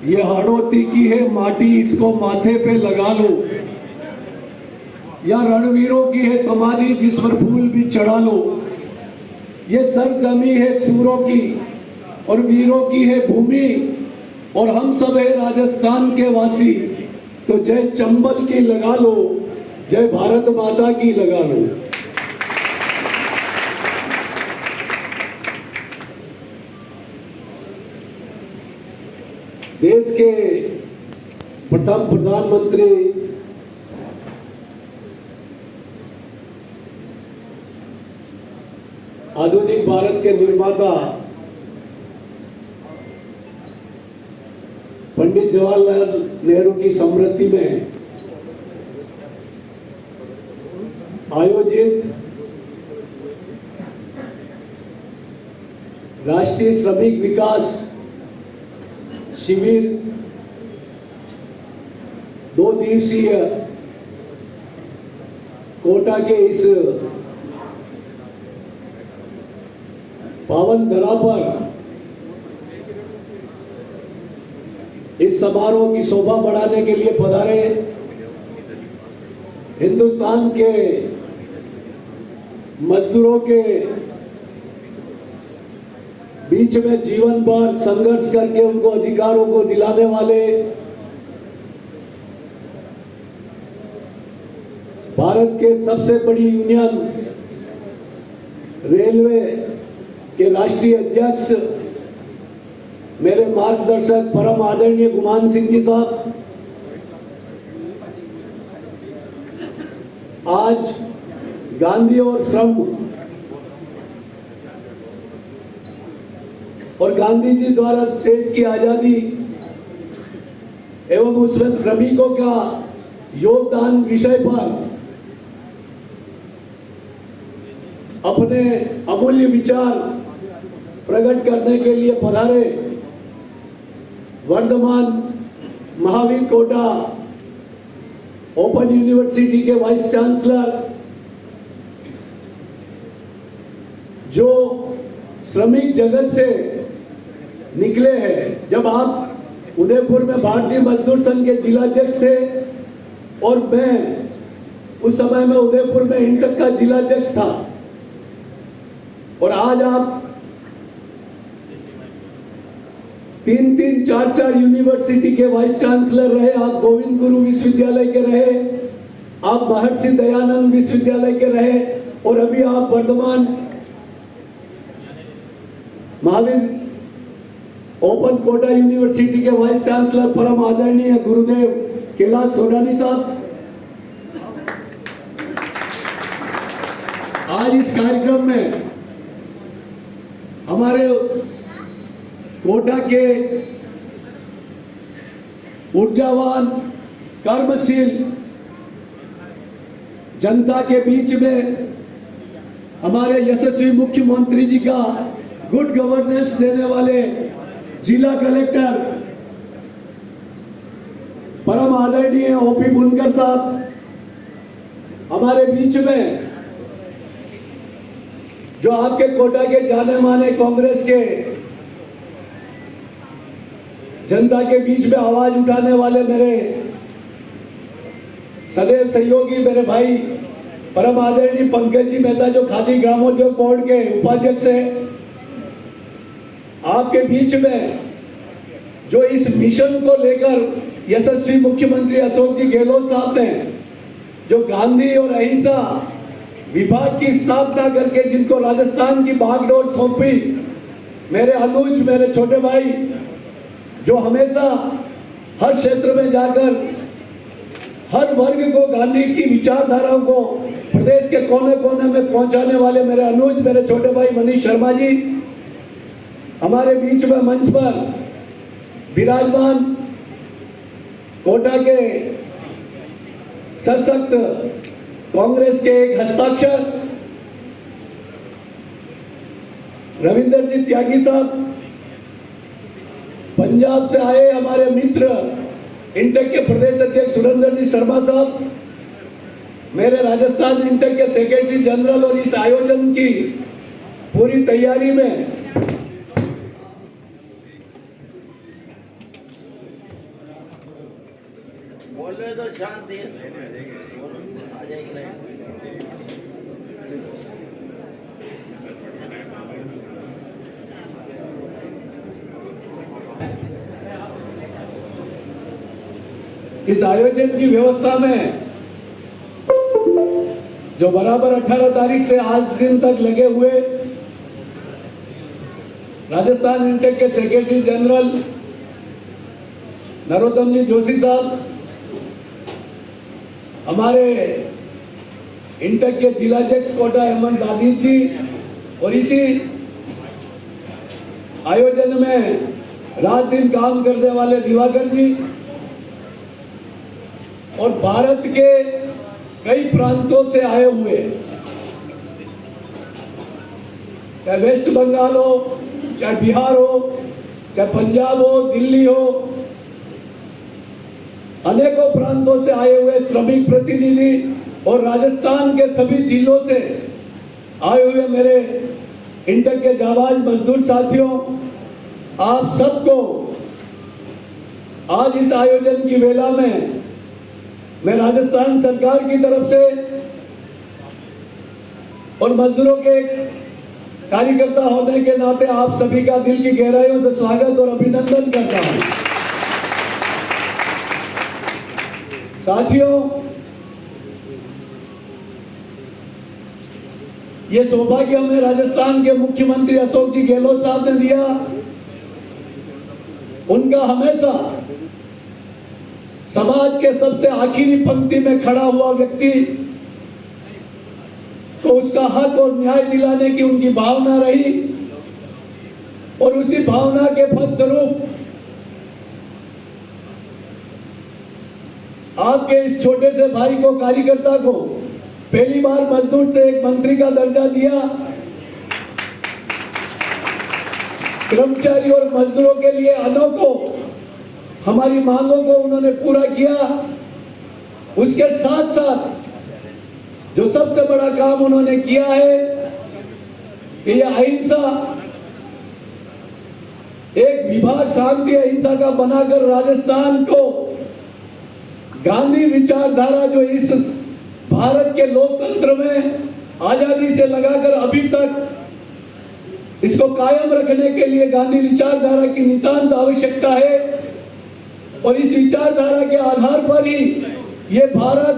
ये हाड़ोती की है माटी, इसको माथे पे लगा लो। या रणवीरों की है समाधि, जिस पर फूल भी चढ़ा लो। ये सरजमी है सूरों की और वीरों की है भूमि, और हम सब है राजस्थान के वासी। तो जय चंबल की लगा लो, जय भारत माता की लगा लो। देश के प्रथम प्रधानमंत्री आधुनिक भारत के निर्माता पंडित जवाहरलाल नेहरू की स्मृति में आयोजित राष्ट्रीय श्रमिक विकास शिविर 2 दिवसीय कोटा के इस पावन धरा पर इस समारोह की शोभा बढ़ाने के लिए पधारे हिंदुस्तान के मजदूरों के बीच में जीवन भर संघर्ष करके उनको अधिकारों को दिलाने वाले भारत के सबसे बड़ी यूनियन रेलवे के राष्ट्रीय अध्यक्ष मेरे मार्गदर्शक परम आदरणीय गुमान सिंह जी साहब, आज गांधी और श्रम और गांधी जी द्वारा देश की आजादी एवं उसमें श्रमिकों का योगदान विषय पर अपने अमूल्य विचार प्रकट करने के लिए पधारे Varthaman Mahavir quota open university के वाइस चांसलर, जो श्रमिक जगत से निकले हैं। जब आप उदयपुर में भारतीय मजदूर संघ के जिलाध्यक्ष थे और मैं उस समय में उदयपुर में इंटक का जिलाध्यक्ष था, और आज आप 3-3, 4-4 यूनिवर्सिटी के वाइस चांसलर रहे, आप गोविंद गुरु विश्वविद्यालय के रहे, आप महर्षि दयानंद विश्वविद्यालय के रहे, और अभी आप वर्धमान महावीर ओपन कोटा यूनिवर्सिटी के वाइस चांसलर परम आदरणीय गुरुदेव कैलाश सोडानी साहब। आज इस कार्यक्रम में हमारे कोटा के ऊर्जावान कर्मशील जनता के बीच में हमारे यशस्वी मुख्यमंत्री जी का गुड गवर्नेंस देने वाले जिला कलेक्टर परम आदरणीय ओपी बुनकर साहब हमारे बीच में, जो आपके कोटा के जाने माने कांग्रेस के जनता के बीच में आवाज उठाने वाले मेरे सदैव सहयोगी मेरे भाई परम आदरणीय पंकज जी मेहता, जो खादी ग्रामोद्योग बोर्ड के उपाध्यक्ष हैं। आपके बीच में जो इस मिशन को लेकर यशस्वी मुख्यमंत्री अशोक जी गहलोत साहब ने जो गांधी और अहिंसा विभाग की स्थापना करके जिनको राजस्थान की बागडोर सौंपी, मेरे अनुज, मेरे छोटे भाई, जो हमेशा हर क्षेत्र में जाकर हर वर्ग को गांधी की विचारधाराओं को प्रदेश के कोने कोने में पहुंचाने वाले मेरे अनुज, मेरे छोटे भाई मनीष शर्मा जी हमारे बीच में मंच पर विराजमान, कोटा के सशक्त कांग्रेस के एक हस्ताक्षर रविंदर जी त्यागी साहब, पंजाब से आए हमारे मित्र इंटक के प्रदेश अध्यक्ष सुरेंद्र जी शर्मा साहब, मेरे राजस्थान इंटक के सेक्रेटरी जनरल, और इस आयोजन की पूरी तैयारी में बोल रहे तो शांति है, आ जाएगी नहीं। इस आयोजन की व्यवस्था में जो बराबर 18 तारीख से आज दिन तक लगे हुए राजस्थान इंटेक के सेक्रेटरी जनरल नरोत्तम जी जोशी साहब, हमारे इंटेक के जिलाध्यक्ष कोटा हेमंत आदित्य जी, और इसी आयोजन में रात दिन काम करने वाले दिवाकर जी, और भारत के कई प्रांतों से आए हुए, चाहे वेस्ट बंगाल हो, चाहे बिहार हो, चाहे पंजाब हो, दिल्ली हो, अनेकों प्रांतों से आए हुए श्रमिक प्रतिनिधि और राजस्थान के सभी जिलों से आए हुए मेरे इंटेक के जाबाज मजदूर साथियों, आप सबको आज इस आयोजन की वेला में मैं राजस्थान सरकार की तरफ से और मजदूरों के कार्यकर्ता होने के नाते आप सभी का दिल की गहराइयों से स्वागत और अभिनंदन करता हूं। साथियों, ये सौभाग्य हमें राजस्थान के मुख्यमंत्री अशोक जी गहलोत साहब ने दिया। उनका हमेशा समाज के सबसे आखिरी पंक्ति में खड़ा हुआ व्यक्ति को उसका हक और न्याय दिलाने की उनकी भावना रही, और उसी भावना के फलस्वरूप आपके इस छोटे से भाई को, कार्यकर्ता को पहली बार मजदूर से एक मंत्री का दर्जा दिया। कर्मचारी और मजदूरों के लिए अनोखो हमारी मांगों को उन्होंने पूरा किया। उसके साथ साथ जो सबसे बड़ा काम उन्होंने किया है कि यह अहिंसा, एक विभाग शांति अहिंसा का बनाकर राजस्थान को गांधी विचारधारा जो इस भारत के लोकतंत्र में आजादी से लगाकर अभी तक इसको कायम रखने के लिए गांधी विचारधारा की नितांत आवश्यकता है, और इस विचारधारा के आधार पर ही ये भारत,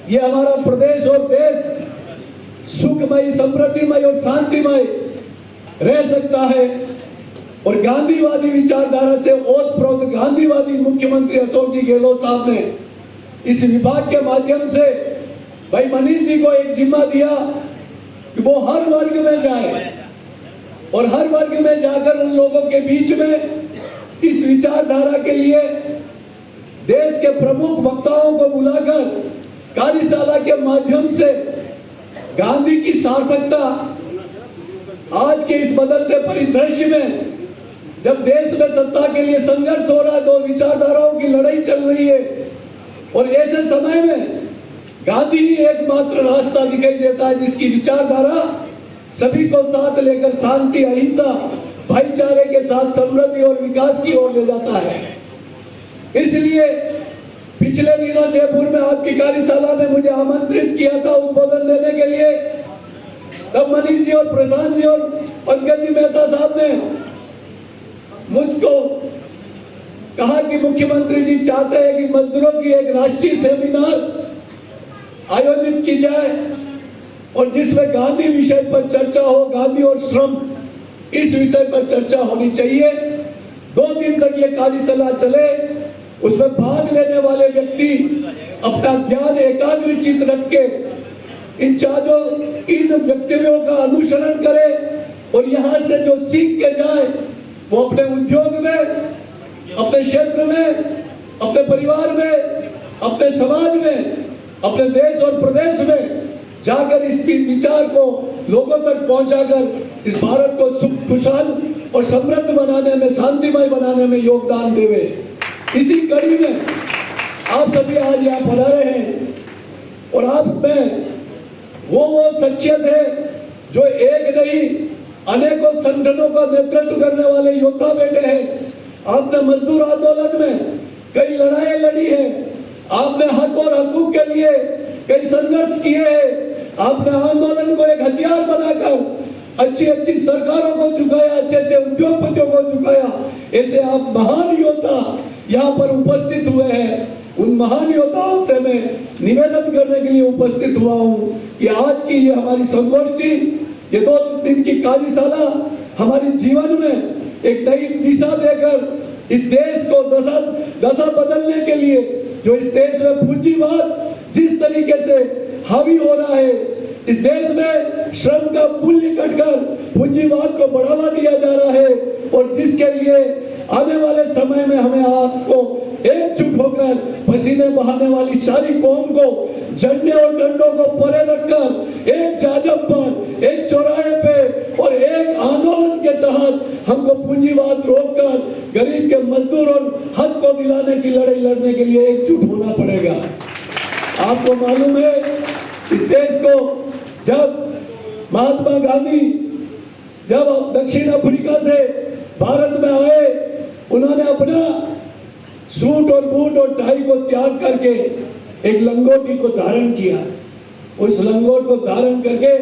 ये हमारा प्रदेश और देश सुखमय, समृद्धिमय और शांतिमय रह सकता है। और गांधीवादी विचारधारा से ओतप्रोत गांधीवादी मुख्यमंत्री अशोक जी गहलोत साहब ने इस विभाग के माध्यम से भाई मनीष जी को एक जिम्मा दिया कि वो हर वर्ग में जाए, और हर वर्ग में जाकर उन लोगों के बीच में इस विचारधारा के लिए देश के प्रमुख वक्ताओं को बुलाकर कार्यशाला के माध्यम से गांधी की सार्थकता आज के इस बदलते परिदृश्य में, जब देश में सत्ता के लिए संघर्ष हो रहा है, दो विचारधाराओं की लड़ाई चल रही है, और ऐसे समय में गांधी ही एकमात्र रास्ता दिखाई देता है जिसकी विचारधारा सभी को साथ लेकर शांति, अहिंसा, भाईचारे के साथ समृद्धि और विकास की ओर ले जाता है। इसलिए पिछले दिनों जयपुर में आपकी कार्यशाला में मुझे आमंत्रित किया था उद्बोधन देने के लिए, तब मनीष जी और प्रशांत जी और पंकज जी मेहता साहब ने मुझको कहा कि मुख्यमंत्री जी चाहते हैं कि मजदूरों की एक राष्ट्रीय सेमिनार आयोजित की जाए, और जिसमें गांधी विषय पर चर्चा हो, गांधी और श्रम, इस विषय पर चर्चा होनी चाहिए। 2 दिन तक ये कार्यशाला चले, उसमें भाग लेने वाले व्यक्ति अपना ध्यान एकाग्रचित रख के इन व्यक्तियों का अनुसरण करे, और यहाँ से जो सीख के जाए वो अपने उद्योग में, अपने क्षेत्र में, अपने परिवार में, अपने समाज में, अपने देश और प्रदेश में जाकर इसकी विचार को लोगों तक पहुंचाकर इस भारत को सुख, खुशहाल और समृद्ध बनाने में, शांतिमय बनाने में योगदान देवे। इसी कड़ी में आप सभी आज यहाँ पधारे हैं, और आप में वो शख्सियत है जो एक नहीं अनेकों संगठनों का नेतृत्व करने वाले योद्धा बैठे हैं। आपने मजदूर आंदोलन में कई लड़ाई लड़ी है, आपने हक और हकूक के लिए कई संघर्ष किए हैं, आपने आंदोलन को एक हथियार बनाकर अच्छी अच्छी सरकारों को झुकाया, अच्छे अच्छे उद्योगपतियों को झुकाया। ऐसे आप महान योद्धा यहाँ पर उपस्थित हुए हैं। उन महान योद्धाओं से मैं निवेदन करने के लिए उपस्थित हुआ हूँ कि आज की ये हमारी संगोष्ठी, ये 2 दिन की कार्यशाला हमारे जीवन में एक नई दिशा देकर इस देश को दशा बदलने के लिए, जो इस देश में पूंजीवाद जिस तरीके से हावी हो रहा है, इस देश में श्रम का मूल्य घटकर पूंजीवाद को बढ़ावा दिया जा रहा है, और जिसके लिए आने वाले समय में हमें आपको एकजुट होकर पसीने बहाने वाली सारी कौम को झंडे और डंडों को परे रखकर एक जाजब पर, एक चौराहे पे और एक आंदोलन के तहत हमको पूंजीवाद रोककर गरीब के मजदूर और हक को दिलाने की लड़ाई लड़ने के लिए एकजुट होना पड़ेगा। आपको मालूम है, इस देश को जब महात्मा गांधी जब दक्षिण अफ्रीका से भारत में आए, उन्होंने अपना सूट और बूट और टाई को त्याग करके एक लंगोटी को धारण किया। उस लंगोट को धारण करके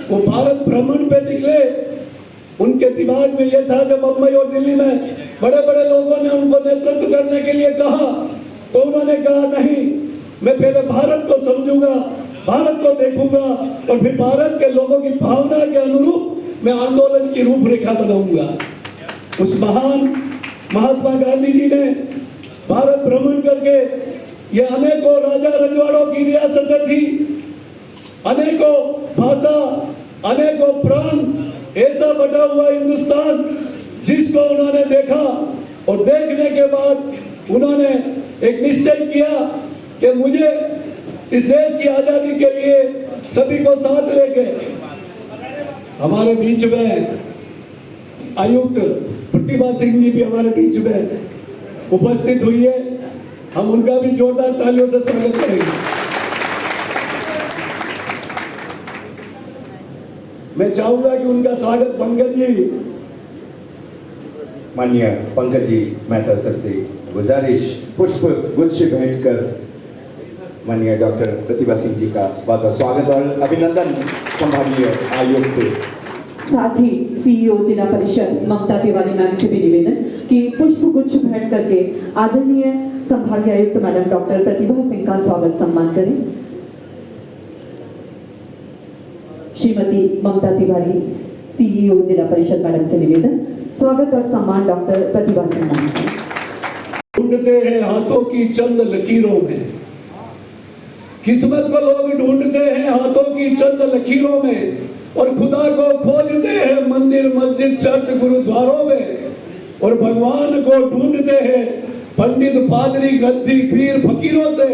वो भारत भ्रमण पे निकले। उनके दिमाग में यह था, जब मुंबई और दिल्ली में बड़े बड़े लोगों ने उनको नेतृत्व करने के लिए कहा, तो उन्होंने कहा नहीं, मैं पहले भारत को समझूंगा, भारत को देखूंगा और फिर भारत के लोगों की भावना के अनुरूप मैं आंदोलन की रूपरेखा बनाऊंगा। उस महान महात्मा गांधी जी ने भारत भ्रमण करके, ये अनेकों राजा रजवाड़ों की रियासतें थी, अनेकों भाषा, अनेकों प्रांत, ऐसा बटा हुआ हिंदुस्तान जिसको उन्होंने देखा, और देखने के बाद उन्होंने एक निश्चय किया कि मुझे इस देश की आजादी के लिए सभी को साथ लेके, हमारे बीच में आयुक्त प्रतिभा सिंह जी भी हमारे बीच में उपस्थित हुई है, हम उनका भी जोरदार तालियों से स्वागत करेंगे। मैं चाहूंगा कि उनका स्वागत पंकज जी। माननीय पंकज जी, मेहता सर से गुजारिश, पुष्प गुच्छ भेंट कर माननीय डॉक्टर प्रतिभा सिंह जी का बहुत स्वागत और अभिनंदन। संभागीय आयुक्त साथ ही सीईओ जिला परिषद ममता तिवारी मैम से भी निवेदन कि पुष्प गुच्छ भेंट करके आदरणीय संभागीय आयुक्त मैडम डॉक्टर प्रतिभा सिंह का स्वागत सम्मान करें। श्रीमती ममता तिवारी सीईओ जिला परिषद मैडम से निवेदन, स्वागत और सम्मान डॉक्टर प्रतिभा सिंह मैम का। ढूंढते हैं हाथों की चंद लकीरों में, किस्मत को लोग ढूंढते हैं हाथों की चंद लकीरों में, और खुदा को खोजते हैं मंदिर मस्जिद चर्च गुरुद्वारों में, और भगवान को ढूंढते हैं पंडित पादरी ग्रंथी पीर फकीरों से,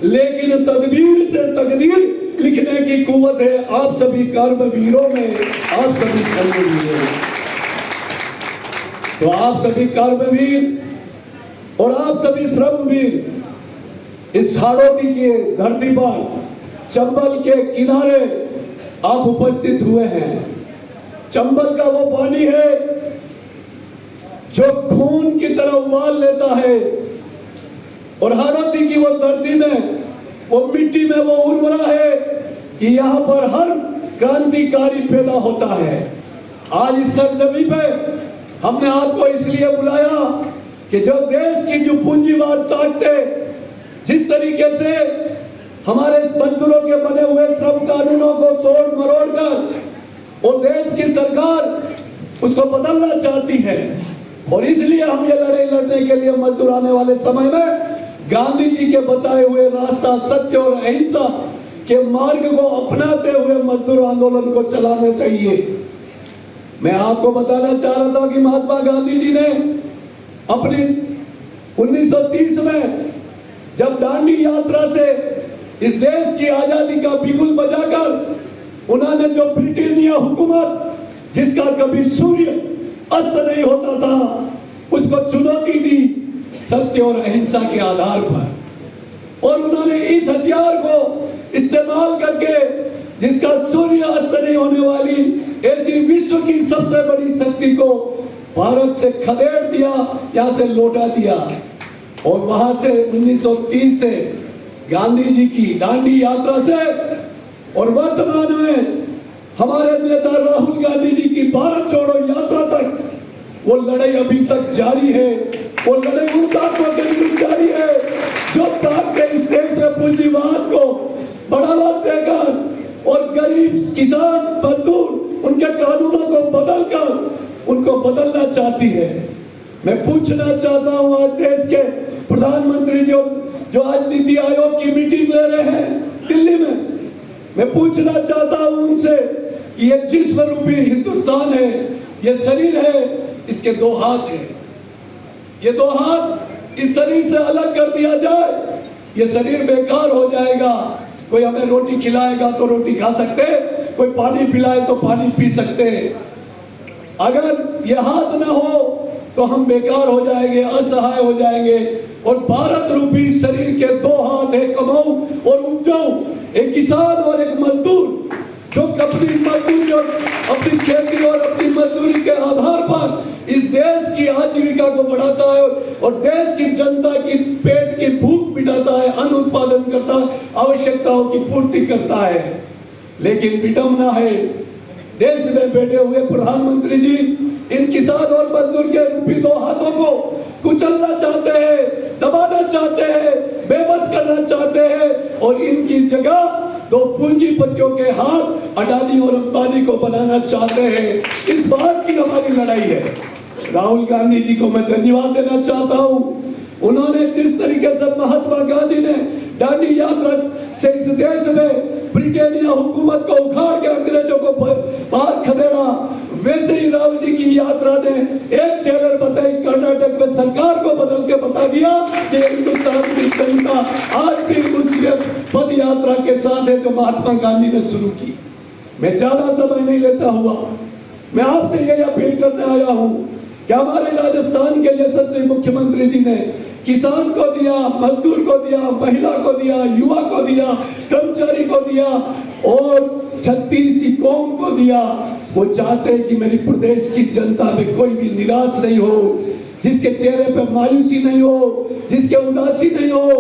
लेकिन तदबीर से तकदीर लिखने की कुव्वत है आप सभी कर्मवीरों में, आप सभी कर्मवीरों में। तो आप सभी कर्मवीर और आप सभी श्रमवीर इस हाड़ौती की धरती पर चंबल के किनारे आप उपस्थित हुए हैं। चंबल का वो पानी है जो खून की तरह उबाल लेता है, और हाड़ौती की वो धरती में, वो मिट्टी में वो उर्वरा है कि यहाँ पर हर क्रांतिकारी पैदा होता है। आज इस सरजमी पे हमने आपको इसलिए बुलाया कि जो देश की जो पूंजीवाद ताकतें जिस तरीके से हमारे मजदूरों के बने हुए श्रम कानूनों को तोड़ मरोड़ कर और देश की सरकार उसको बदलना चाहती है, और इसलिए हम ये लड़ाई लड़ने के लिए मजदूर आने वाले समय में गांधी जी के बताए हुए रास्ता सत्य और अहिंसा के मार्ग को अपनाते हुए मजदूर आंदोलन को चलाना चाहिए। मैं आपको बताना चाह रहा था कि महात्मा गांधी जी ने अपनी 1930 में जब दांडी यात्रा से इस देश की आजादी का बिगुल बजाकर उन्होंने जो ब्रिटेनिया हुकूमत जिसका कभी सूर्य अस्त नहीं होता था उसको चुनौती दी सत्य और अहिंसा के आधार पर, और उन्होंने इस हथियार को इस्तेमाल करके जिसका सूर्य अस्त नहीं होने वाली ऐसी विश्व की सबसे बड़ी शक्ति को भारत से खदेड़ दिया, यहां से लौटा दिया। और वहां से 1930 से गांधी जी की दांडी यात्रा से और वर्तमान में हमारे नेता राहुल गांधी जी की भारत जोड़ो यात्रा तक वो लड़ाई अभी तक जारी है। वो लड़ाई उन ताकतों के विरुद्ध जारी है जो ताकत इस देश में पूंजीवाद को बढ़ावा देकर और गरीब किसान मजदूर उनके कानूनों को बदलकर उनको बदलना चाहती है। मैं पूछना चाहता हूं, आज देश के प्रधानमंत्री जो आज नीति आयोग की मीटिंग ले रहे हैं दिल्ली में, मैं पूछना चाहता हूं उनसे कि ये जिस्म रूपी हिंदुस्तान है, ये शरीर है, इसके दो हाथ हैं। ये दो हाथ इस शरीर से अलग कर दिया जाए, ये शरीर बेकार हो जाएगा। कोई हमें रोटी खिलाएगा तो रोटी खा सकते, कोई पानी पिलाए तो पानी पी सकते। अगर ये हाथ ना हो तो हम बेकार हो जाएंगे, असहाय हो जाएंगे। और भारत रूपी शरीर के दो हाथ, एक कमाऊं और उपजाऊं, एक किसान और एक मजदूर जो अपनी मजदूरी और अपनी खेती और अपनी मजदूरी के आधार पर इस देश की आजीविका को बढ़ाता है और देश की जनता की पेट की भूख मिटाता है, अन्न उत्पादन करता है, आवश्यकताओं की पूर्ति करता है। लेकिन विडंबना है, देश में बैठे हुए प्रधानमंत्री जी इन किसान और मजदूर के रूपी दो हाथों को कुचलना चाहते हैं, दबाना चाहते हैं, बेबस करना चाहते हैं और इनकी जगह दो पूंजीपतियों के हाथ अडानी और अंबानी को बनाना चाहते हैं। इस बात की हमारी लड़ाई है। राहुल गांधी जी को मैं धन्यवाद देना चाहता हूं। उन्होंने जिस तरीके से महात्मा गांधी ने दांडी यात्रा से इस देश में ब्रिटेनिया हुकूमत को उखाड़ के अंग्रेजों को बाहर खदेड़ा, वैसे ही राहुल जी की यात्रा ने एक टेलर बताई कर्नाटक में सरकार को बदल के बता दिया कि हिंदुस्तान की जनता आज भी उस पद यात्रा के साथ है जो महात्मा गांधी ने शुरू की। मैं ज्यादा समय नहीं लेता हुआ मैं आपसे यही अपील करने आया हूं कि हमारे राजस्थान के यशस्वी मुख्यमंत्री जी ने किसान को दिया, मजदूर को दिया, महिला को दिया, युवा को दिया, कर्मचारी को दिया और 36 कौम को दिया। वो चाहते हैं कि मेरी प्रदेश की जनता में कोई भी निराश नहीं हो, जिसके चेहरे पे मायूसी नहीं हो, जिसके उदासी नहीं हो।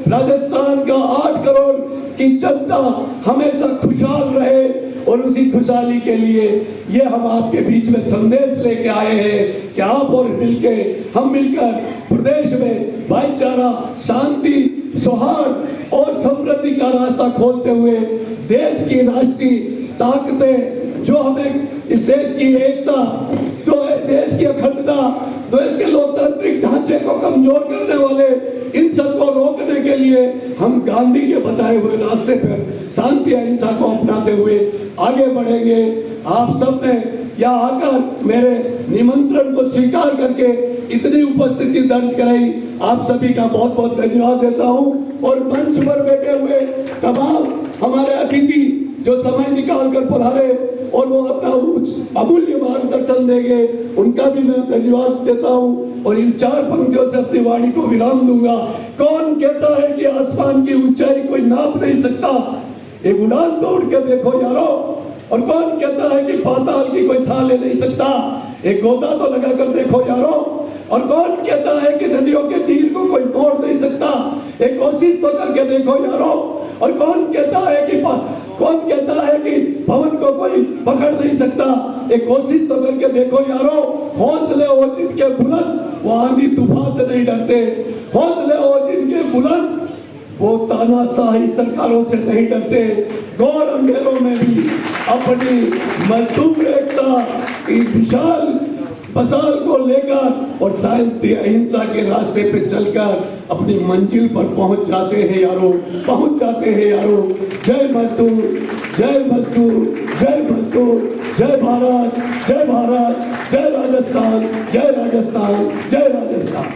राजस्थान का 8 करोड़ की जनता हमेशा खुशहाल रहे और उसी खुशहाली के लिए ये हम आपके बीच में संदेश लेके आए हैं कि आप और हम मिलकर प्रदेश में भाईचारा, शांति, सौहार्द और समृद्धि का रास्ता खोलते हुए देश की राष्ट्रीय ताकतें जो हमें इस देश की एकता, जो है देश की अखंडता, देश के लोकतांत्रिक ढांचे को कमजोर करने वाले इन सबको रोकने के लिए हम गांधी के बताए हुए रास्ते पर शांति अहिंसा को अपनाते हुए आगे बढ़ेंगे। आप सब ने यहाँ आकर मेरे निमंत्रण को स्वीकार करके इतनी उपस्थिति दर्ज कराई, आप सभी का बहुत बहुत धन्यवाद देता हूँ। और मंच पर बैठे हुए तमाम हमारे अतिथि जो समय निकाल कर पधारे और वो अपना अमूल्य मार्गदर्शन देंगे, उनका भी मैं धन्यवाद देता हूँ। और इन 4 पंक्तियों से अपनी वाणी को विराम दूंगा। कौन कहता है कि आसमान की ऊंचाई कोई नाप नहीं सकता, एक उड़ान तोड़ के देखो यारो। और कौन कहता है कि पाताल की कोई था ले नहीं सकता, एक गोता तो लगा कर देखो यारो। और कौन कहता है कि नदियों के तीर को कोई मोड़ नहीं सकता, एक कोशिश तो करके देखो यारो। और कौन कहता है कि पवन को कोई पकड़ नहीं सकता, एक कोशिश तो करके देखो यारो। हौसले हो जिनके बुलंद वो आंधी तूफान से नहीं डरते, हौसले हो जिनके बुलंद वो तानाशाही सरकारों से नहीं डरते। घोर अंधेरों में भी अपनी मजदूर एकता की विशाल मसाल को लेकर और शांति अहिंसा के रास्ते पे चलकर अपनी मंजिल पर पहुंच जाते हैं यारो, पहुंच जाते हैं यारो। जय मजदूर, जय मजदूर, जय मजदूर, जय भारत, जय भारत, जय राजस्थान, जय राजस्थान, जय राजस्थान।